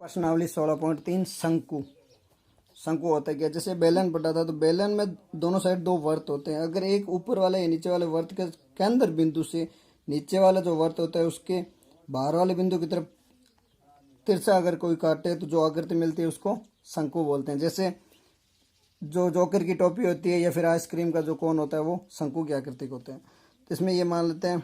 प्रश्नावली 16.3 शंकु। शंकु होता है क्या? जैसे बेलन पढ़ा था तो बेलन में दोनों साइड दो वर्त होते हैं। अगर एक ऊपर वाले या नीचे वाले वर्त के केंद्र बिंदु से नीचे वाला जो वर्त होता है उसके बाहर वाले बिंदु की तरफ तिरछा अगर कोई काटे तो जो आकृति मिलती है उसको शंकु बोलते हैं। जैसे जो जोकर की टोपी होती है या फिर आइसक्रीम का जो कोन होता है वो शंकु की आकृति के होते हैं। तो इसमें ये मान लेते हैं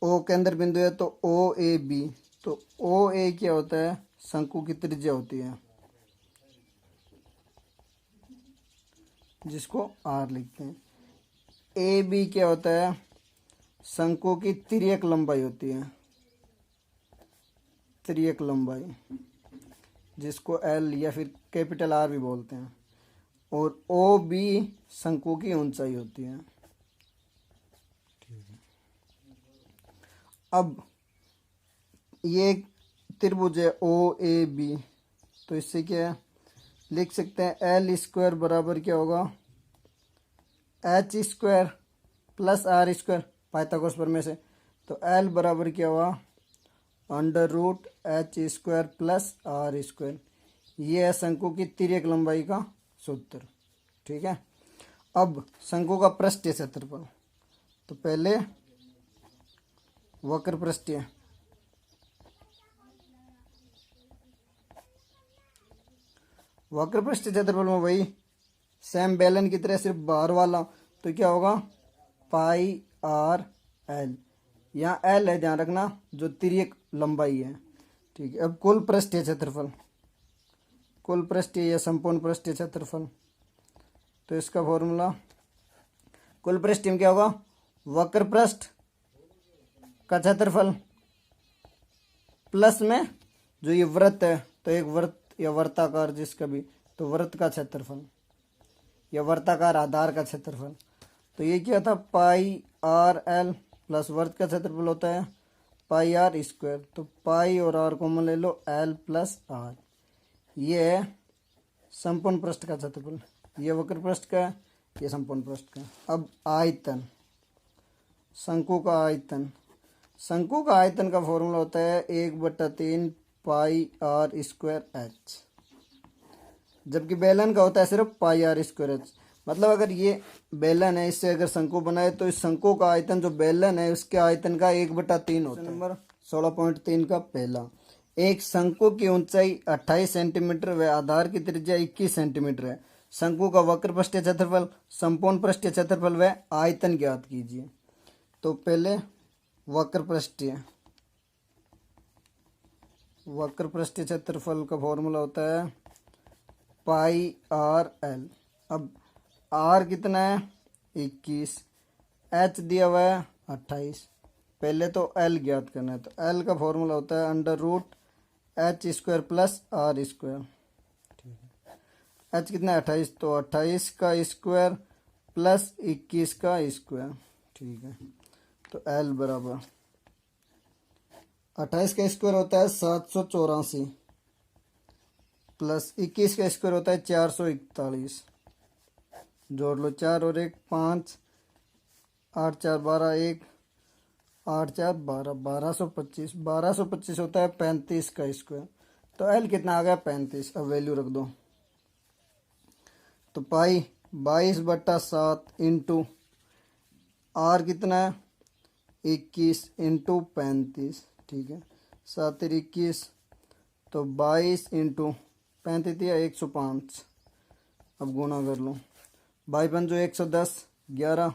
ओ केंद्र बिंदु है तो ओ ए बी, तो ओ ए क्या होता है? शंकु की त्रिज्या होती है जिसको आर लिखते हैं। ए बी क्या होता है? शंकु की तिर्यक लंबाई होती है, तिर्यक लंबाई जिसको एल या फिर कैपिटल आर भी बोलते हैं। और ओ बी शंकु की ऊंचाई होती है। अब ये एक त्रिभुज है ओ ए बी, तो इससे क्या है लिख सकते हैं? एल स्क्वायर बराबर क्या होगा? H square plus R square, Pythagoras प्रमेय से। तो एल बराबर क्या हुआ? Under root H square plus R square. ये है शंकु की तिर्यक लंबाई का सूत्र। ठीक है। अब शंकु का पृष्ठीय क्षेत्रफल, तो पहले वक्र पृष्ठीय, वक्र पृष्ठीय क्षेत्रफल में वही सेम बेलन की तरह सिर्फ बाहर वाला, तो क्या होगा? पाई आर एल। यहाँ एल है, ध्यान रखना, जो तिर्यक लंबाई है। ठीक है। अब कुल पृष्ठीय क्षेत्रफल, कुल पृष्ठीय या संपूर्ण पृष्ठीय क्षेत्रफल, तो इसका फॉर्मूला कुल पृष्ठीय में क्या होगा? वक्र पृष्ठ का क्षेत्रफल प्लस में जो ये वृत्त है, तो एक वृत्त या वर्ताकार जिसका भी, तो वृत्त का क्षेत्रफल या वर्ताकार आधार का क्षेत्रफल। तो ये क्या था? पाई आर एल प्लस वृत्त का क्षेत्रफल होता है पाई आर स्क्वायर। तो पाई और आर कॉमन ले लो, एल प्लस आर। ये है संपूर्ण पृष्ठ का क्षेत्रफल, ये वक्र पृष्ठ का, ये संपूर्ण पृष्ठ का। अब आयतन, शंकु का आयतन, शंकु का आयतन का फॉर्मूला होता है 1/3 पाई आर स्क्वायर एच, जबकि बेलन का होता है सिर्फ पाई आर स्क्वायर एच। मतलब अगर ये बेलन है, इससे अगर शंकु बनाए तो इस शंकु का आयतन जो बेलन है उसके आयतन का 1/3 होता है। नंबर 16.3 का पहला, एक शंकु की ऊंचाई 28 सेंटीमीटर व आधार की त्रिज्या 21 सेंटीमीटर है। शंकु का वक्र पृष्ठीय क्षेत्रफल, संपूर्ण पृष्ठीय क्षेत्रफल व आयतन ज्ञात कीजिए। तो पहले वक्र पृष्ठीय, वक्र पृष्ठीय क्षेत्रफल का फॉर्मूला होता है पाई आर एल। अब आर कितना है? 21, एच दिया हुआ है 28। पहले तो एल ज्ञात करना है, तो एल का फॉर्मूला होता है under root H square plus R square. ठीक है। एच कितना है? 28, तो 28 का स्क्वायर प्लस 21 का स्क्वायर। ठीक है। तो एल बराबर 28 का स्क्वायर होता है 784 प्लस 21 का स्क्वायर होता है 441। जोड़ लो, 4 और 1 5, 8 4 12, 1 8 4 12, 1225। 1225 होता है 35 का स्क्वायर। तो एल कितना आ गया? 35। अब वैल्यू रख दो, तो पाई 22/7 इंटू आर कितना है? 21 इंटू 35। ठीक है। 7 21, तो 22 इंटू 35 दिया 105। अब गुणा कर लो, 22 जो 110, 11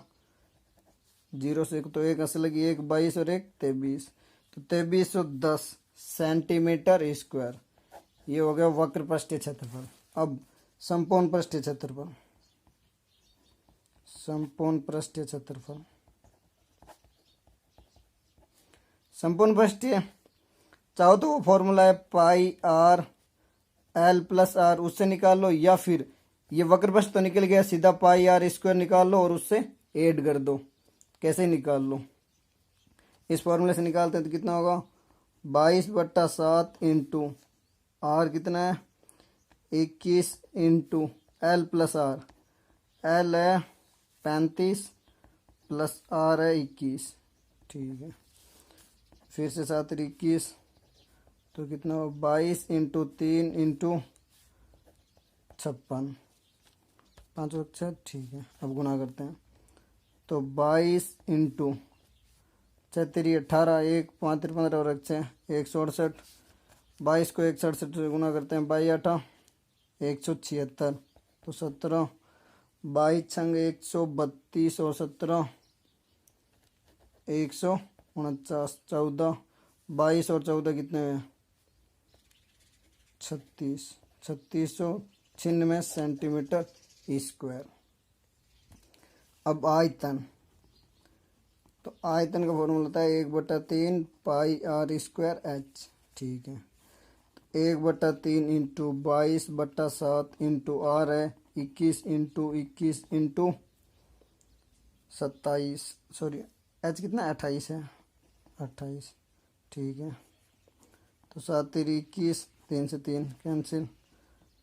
0 से 1 तो 1 असल लगी, 1 22 और 1 23, तो 2310 सेंटीमीटर स्क्वायर। ये हो गया वक्र पृष्ठीय क्षेत्रफल। अब संपूर्ण पृष्ठीय क्षेत्रफल, संपूर्ण पृष्ठीय क्षेत्रफल, संपूर्ण पृष्ठीय चाहो तो वो फॉर्मूला है पाई आर एल प्लस आर, उससे निकाल लो, या फिर ये वक्र पृष्ठ तो निकल गया, सीधा पाई आर स्क्वायर निकाल लो और उससे ऐड कर दो। कैसे निकाल लो? इस फॉर्मूले से निकालते हैं तो कितना होगा? 22/7 इंटू आर कितना है? 21 into L plus R, L है 35 प्लस आर है 21। ठीक है। फिर से 7 21, तो कितना हुआ 22 इंटू 3 इंटू 56 5 अच्छा ठीक है। अब गुना करते हैं तो 22 इंटू 6 18 1 5 15 और 168 22 को 168 से गुना करते हैं 22 176 तो 17 22 छंग 132 और 17 149 14 22 और 14 कितने हैं 3696 सेंटीमीटर स्क्वायर। अब आयतन, तो आयतन का फॉर्मूला होता है 1/3 पाई आर स्क्वायर एच। ठीक है, 1/3 इंटू 22/7 इंटू आर है 21 इंटू 21 इंटू 27 सॉरी एच कितना 28 है 28। ठीक है, तो 7 3 21 3 से 3 कैंसिल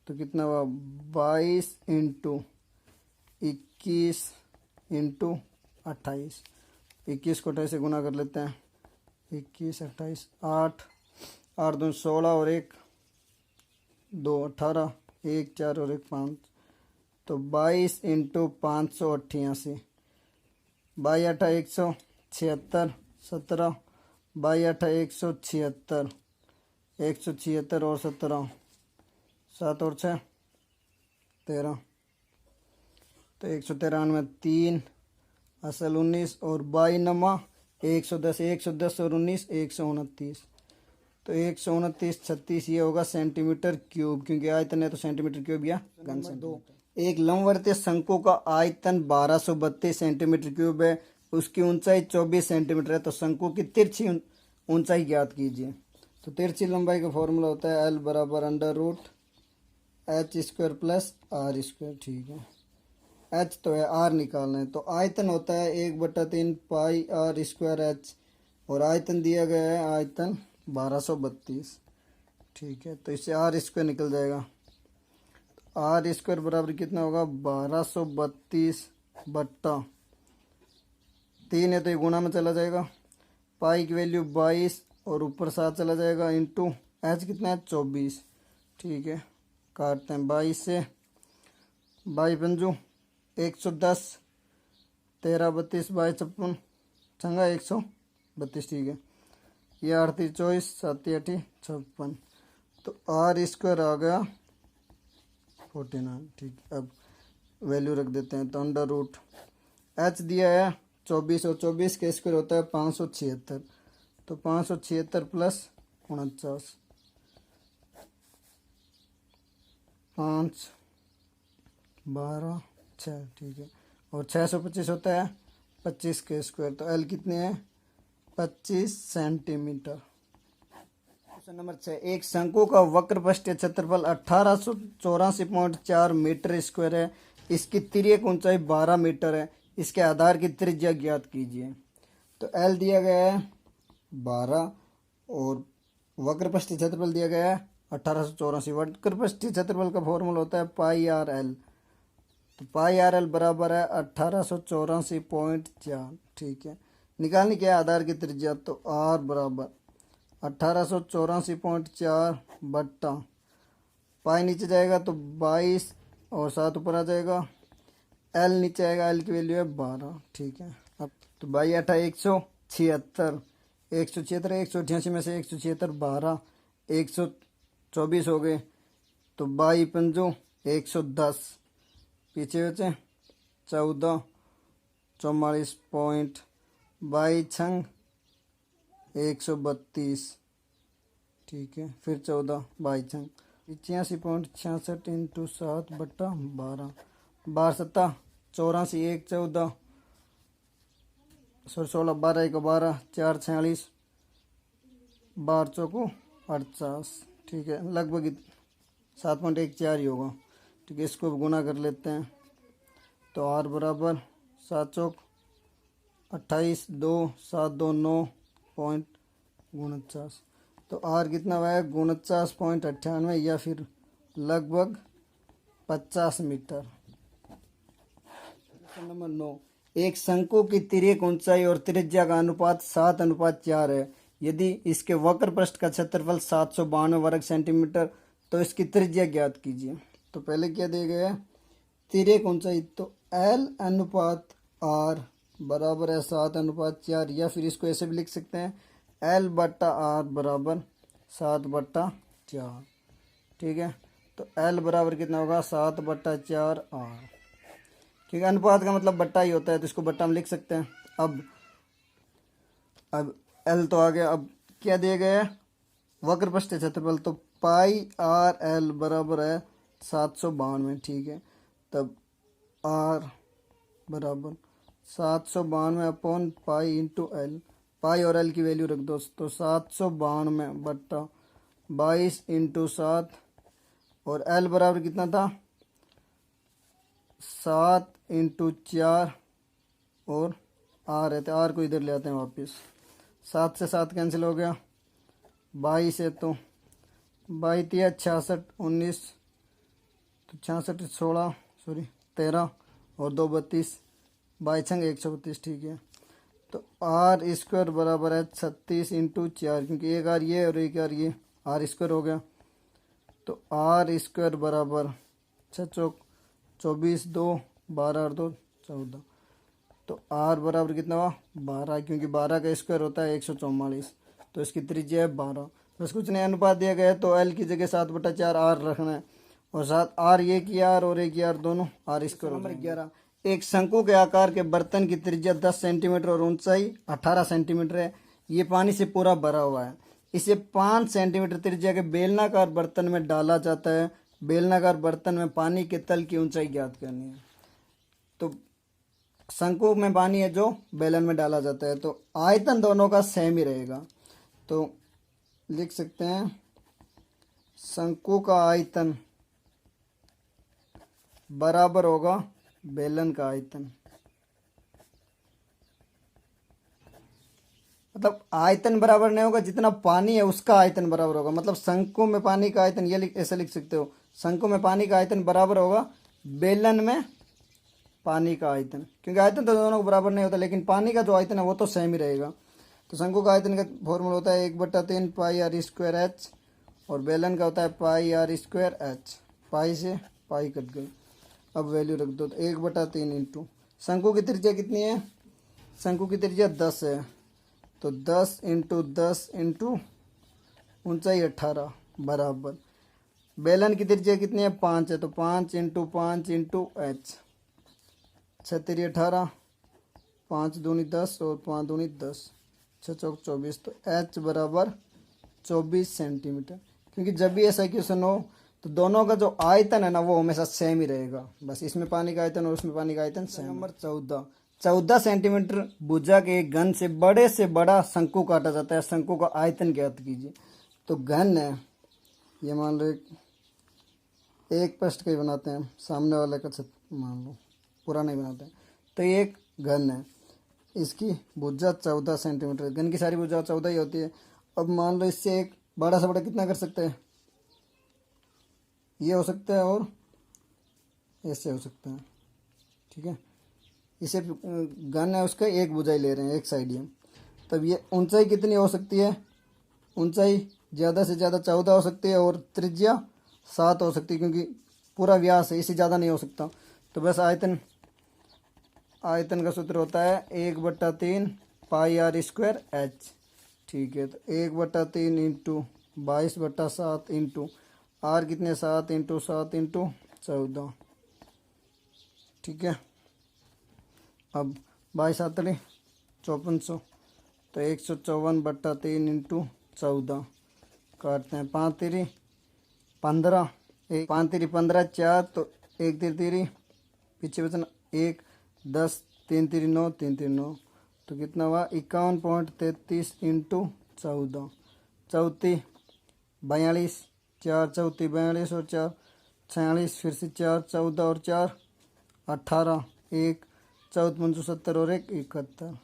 तो कितना हुआ 22 इंटू 21 इंटू 28। 21 को 28 से गुना कर लेते हैं 21 28 8 8 2 16 और 1 2 18 1 4 और 1 5 तो 22 इंटू 588 22 8 176 17 22 8 176 176 और 17 7 और 6 13 तो 113 में 3 असल 19 और 22 नमा 110 110 और 19 129 तो 129 36 ये होगा सेंटीमीटर क्यूब क्योंकि आयतन है तो सेंटीमीटर क्यूब या घन सेंटीमीटर। एक लंबवर्तीय शंकु का आयतन 1232 सेंटीमीटर क्यूब है, उसकी ऊंचाई 24 सेंटीमीटर है, तो शंकु की तिरछी ऊंचाई ज्ञात कीजिए। तो तिरछी लंबाई का फॉर्मूला होता है L बराबर √h² प्लस r²। ठीक है, h तो है, r निकालना है, तो आयतन होता है 1/3 पाई r² h और आयतन दिया गया है आयतन 1232। ठीक है, तो इससे r² निकल जाएगा, r² बराबर कितना होगा 1232/3 है तो ये गुणा में चला जाएगा, पाई की वैल्यू 22 और ऊपर 7 चला जाएगा इंटू एच कितना है 24। ठीक है, काटते हैं 22 से 22 पंजू 110 13 32 22 56 चंगा 132। ठीक है, ये 38 24 7 8 56 तो r² आ गया 49। ठीक है, अब वैल्यू रख देते हैं तो √h दिया है 24 और 24 का स्क्वायर होता है 576 तो 576 प्लस 49 5 12 6। ठीक है, और 625 होता है 25 के स्क्वायर तो L कितने हैं 25 सेंटीमीटर। क्वेश्चन नंबर 6, एक शंकु का वक्र पृष्ठीय क्षेत्रफल 1884.4 मीटर स्क्वायर है, इसकी तिर्यक ऊंचाई 12 मीटर है, इसके आधार की त्रिज्या ज्ञात कीजिए। तो L दिया गया है 12 और वक्र पृष्ठीय क्षेत्रफल दिया गया है 1884। वक्र पृष्ठीय क्षेत्रफल का फॉर्मूला होता है पाई आर एल, तो पाई आर एल बराबर है 1884.4। ठीक है, निकालने के आधार की त्रिज्या तो आर बराबर 1884.4 बट्टा पाई नीचे जाएगा तो 22 और 7 ऊपर आ जाएगा, एल नीचे आएगा, एल की वैल्यू है 12। ठीक है, अब तो 22 8 176 176 188 में से 176 12 124 हो गए तो 22 पंजो 110 पीछे बचे 14 44 पॉइंट 22 छंग 132। ठीक है, फिर 14 22 छंग 85.66 इंटू 7 बट्टा 12 12 7 84 1 14 16 12 1 12 4 46 12 चौको 48। ठीक है, लगभग 7.14 ही होगा। ठीक है, इसको गुना कर लेते हैं तो आर बराबर 7 चौक 28 2 7 2 9.49 तो आर कितना हुआ है 49.98 या फिर लगभग 50 मीटर। क्वेश्चन नंबर 9, एक शंकु की तिर्यक ऊंचाई और त्रिज्या का अनुपात 7:4 है, यदि इसके वक्र पृष्ठ का क्षेत्रफल 792 वर्ग सेंटीमीटर तो इसकी त्रिज्या ज्ञात कीजिए। तो पहले क्या दिया गया है, तिर्यक ऊंचाई, तो L अनुपात R बराबर है 7:4, या फिर इसको ऐसे भी लिख सकते हैं L/R बराबर 7/4। ठीक है, तो L बराबर कितना होगा 7/4 R, क्योंकि अनुपात का मतलब बट्टा ही होता है तो इसको बट्टा में लिख सकते हैं। अब L तो आ गया, अब क्या दिया गया है, वक्र पृष्ठ क्षेत्रफल, तो πRL बराबर है 792। ठीक है, तब R बराबर 792 अपॉन पाई इंटू L, पाई और L की वैल्यू रख दो, तो 792 बट्टा 22 इंटू 7, और L बराबर कितना था 7 इंटू 4, और R है तो R को इधर ले आते हैं वापस, 7 से 7 कैंसिल हो गया, 22 है तो 22 या 66 19, तो 66 16 13 और 2 32, 22 132। ठीक है, तो R स्क्वायर बराबर है 36 इंटू 4, क्योंकि एक R ये और एक R ये, R स्क्वायर हो गया, तो R स्क्वायर बराबर 6 चौक 24, 2 12 और 2 14, तो R बराबर कितना हुआ 12, क्योंकि 12 का स्क्वायर होता है 144, तो इसकी त्रिज्या है 12। बस कुछ नहीं, अनुपात दिया गया है तो L की जगह 7/4 R रखना है, और 7 R एक ही R और एक ही R दोनों R स्क्वायर। नंबर 11, एक शंकु के आकार के बर्तन की त्रिज्या 10 सेंटीमीटर और ऊंचाई 18 सेंटीमीटर है। ये पानी से पूरा भरा हुआ है। इसे 5 सेंटीमीटर त्रिज्या के बेलनाकार बर्तन में डाला जाता है। बेलनाकार बर्तन में पानी के तल की ऊंचाई ज्ञात करनी है। तो शंकु में पानी है जो बेलन में डाला जाता है, तो आयतन दोनों का सेम ही रहेगा। तो लिख सकते हैं शंकु का आयतन बराबर होगा बेलन का आयतन। मतलब आयतन बराबर नहीं होगा, जितना पानी है उसका आयतन बराबर होगा। मतलब शंकु में पानी का आयतन ये ऐसे लिख सकते हो, शंकु में पानी का आयतन बराबर होगा बेलन में पानी का आयतन, क्योंकि आयतन तो दोनों को बराबर नहीं होता, लेकिन पानी का जो आयतन है वो तो सेम ही रहेगा। तो शंकु का आयतन का फॉर्मूला होता है 1/3 पाई R स्क्वायर H, और बेलन का होता है पाई R स्क्वायर H। पाई से पाई कट गई, अब वैल्यू रख दो, तो 1/3 इंटू शंकु की त्रिज्या कितनी है, शंकु की त्रिज्या 10 है, तो 10 इंटू 10 इंटू ऊंचाई 18 बराबर बेलन की त्रिज्या कितनी है 5 है, तो 5 इंटू 5 इंटू H, 6 3 18, 5 दूनी 10 और 5 दूनी 10, 6 चौक 24, तो H बराबर 24 सेंटीमीटर। क्योंकि जब भी ऐसा क्वेश्चन हो तो दोनों का जो आयतन है ना वो हमेशा सेम ही रहेगा, बस इसमें पानी का आयतन और उसमें पानी का आयतन सेम। नंबर 14 सेंटीमीटर भुजा के एक घन से बड़ा शंकु काटा जाता है। शंकु का आयतन ज्ञात कीजिए। तो घन है, ये मान लो एक पृष्ठ का ही बनाते हैं, सामने वाले का मान लो पूरा नहीं बनाते हैं, तो ये एक घन है, इसकी भुजा 14 सेंटीमीटर। घन की सारी भुजा 14 ही होती है। अब मान लो इससे एक बड़ा से बड़ा कितना कर सकते हैं, ये हो सकता है और ऐसे हो सकता है। ठीक है, इसे घन है उसका एक भुजाई ले रहे हैं, एक साइड ये। तब ये ऊंचाई कितनी हो सकती है, ऊंचाई ज़्यादा से ज़्यादा 14 हो सकती है और त्रिज्या 7 हो सकती है, क्योंकि पूरा व्यास है, इससे ज़्यादा नहीं हो सकता। तो बस आयतन का सूत्र होता है 1/3 पाई R स्क्वायर H। ठीक है, तो 1/3 इंटू 22/7 इंटू R कितने 7 इंटू 7 इंटू 14। ठीक है, अब 22 7 5400, तो 154/3 इंटू 14 काटते हैं, 5 3 15, 5 3 15 4, तो 1 3 3 पीछे बचना 1 10 3 3 9 3 3 9, तो कितना हुआ 51.33 इंटू 14, 4 42, 4 4 42 और 4 46, फिर से 4 14 और 4 18, 1 14 75 और 1 71।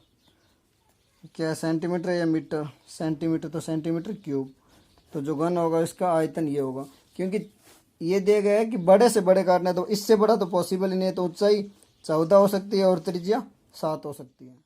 क्या सेंटीमीटर या मीटर, सेंटीमीटर, तो सेंटीमीटर क्यूब। तो जो घन होगा इसका आयतन ये होगा, क्योंकि ये दिया गया है कि बड़े से बड़े काटना है, तो इससे बड़ा तो पॉसिबल ही नहीं है। तो ऊंचाई 14 हो सकती है और त्रिज्या 7 हो सकती है।